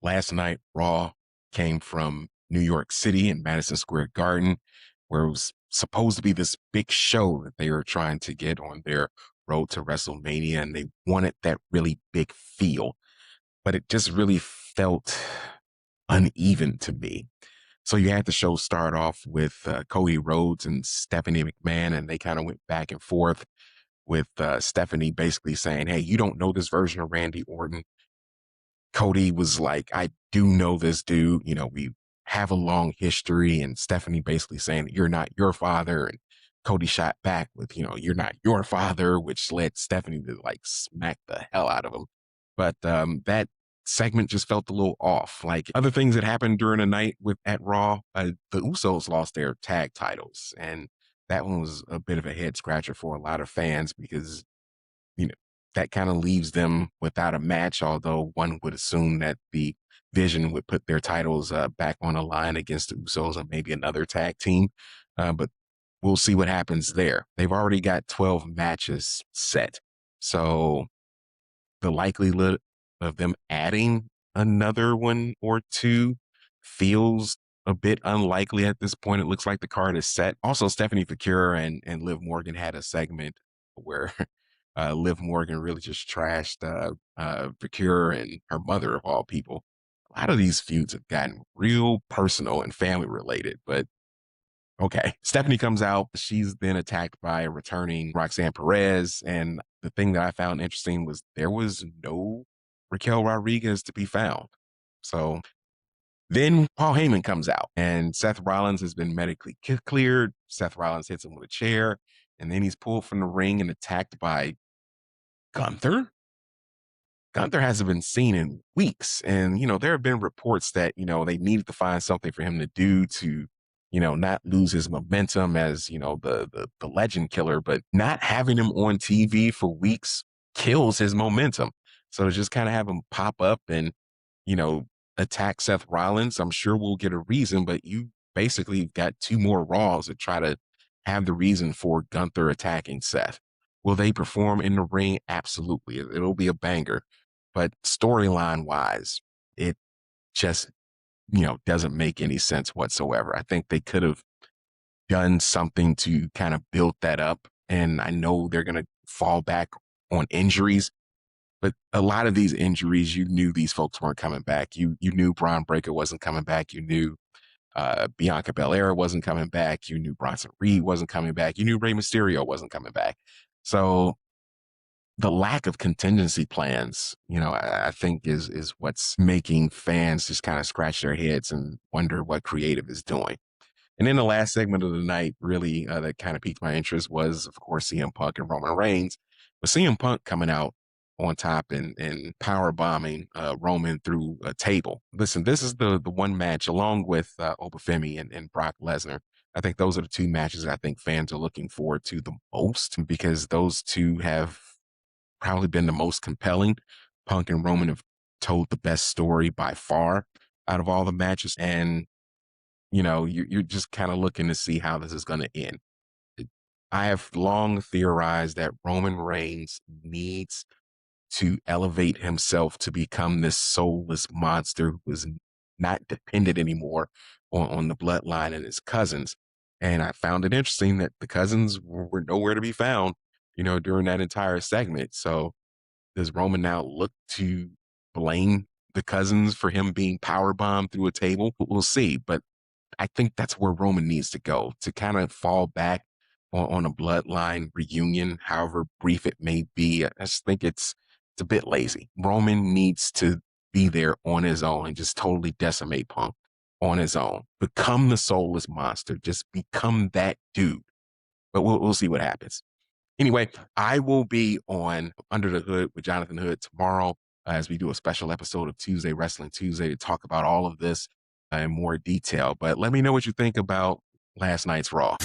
Last night, Raw came from New York City in Madison Square Garden, where it was supposed to be this big show that they were trying to get on their road to WrestleMania, and they wanted that really big feel, but it just really felt uneven to me. So you had the show start off with Cody Rhodes and Stephanie McMahon, and they kind of went back and forth with Stephanie basically saying, "Hey, you don't know this version of Randy Orton." Cody was like, "I do know this dude. We have a long history." And Stephanie basically saying, "You're not your father." And Cody shot back with, "You're not your father," which led Stephanie to like smack the hell out of him. But that segment just felt a little off. Like other things that happened during the night with at Raw, the Usos lost their tag titles. And that one was a bit of a head scratcher for a lot of fans because you know, that kind of leaves them without a match, although one would assume that the Vision would put their titles back on the line against the Usos and maybe another tag team. But we'll see what happens there. They've already got 12 matches set. So the likelihood of them adding another one or two feels a bit unlikely at this point. It looks like the card is set. Also, Stephanie Fakir and Liv Morgan had a segment where Liv Morgan really just trashed Fakir and her mother of all people. A lot of these feuds have gotten real personal and family related, but okay. Stephanie comes out. She's then attacked by returning Roxanne Perez. And the thing that I found interesting was there was no Raquel Rodriguez to be found. So then Paul Heyman comes out and Seth Rollins has been medically cleared. Seth Rollins hits him with a chair and then he's pulled from the ring and attacked by Gunther. Gunther hasn't been seen in weeks. And, there have been reports that, they needed to find something for him to do to, not lose his momentum as, the legend killer, but not having him on TV for weeks kills his momentum. So to just kind of have him pop up and, you know, attack Seth Rollins, I'm sure we'll get a reason, but you basically got two more Raws to try to have the reason for Gunther attacking Seth. Will they perform in the ring? Absolutely. It'll be a banger. But storyline wise, it just, doesn't make any sense whatsoever. I think they could have done something to kind of build that up. And I know they're going to fall back on injuries, but a lot of these injuries, you knew these folks weren't coming back. You knew Braun Breaker wasn't coming back. You knew Bianca Belair wasn't coming back. You knew Bronson Reed wasn't coming back. You knew Rey Mysterio wasn't coming back. So the lack of contingency plans, I think is what's making fans just kind of scratch their heads and wonder what creative is doing. And then the last segment of the night really that kind of piqued my interest was, of course, CM Punk and Roman Reigns. But CM Punk coming out on top and power bombing Roman through a table. Listen, this is the one match along with Obafemi and Brock Lesnar. I think those are the two matches I think fans are looking forward to the most because those two have probably been the most compelling. Punk and Roman have told the best story by far out of all the matches. And, you're just kind of looking to see how this is going to end. I have long theorized that Roman Reigns needs to elevate himself to become this soulless monster who is not dependent anymore on the bloodline and his cousins. And I found it interesting that the cousins were nowhere to be found, during that entire segment. So does Roman now look to blame the cousins for him being powerbombed through a table? We'll see. But I think that's where Roman needs to go, to kind of fall back on a bloodline reunion, however brief it may be. I just think it's a bit lazy. Roman needs to be there on his own and just totally decimate Punk on his own. Become the soulless monster. Just become that dude. But we'll see what happens. Anyway, I will be on Under the Hood with Jonathan Hood tomorrow as we do a special episode of Tuesday Wrestling Tuesday to talk about all of this in more detail. But let me know what you think about last night's Raw.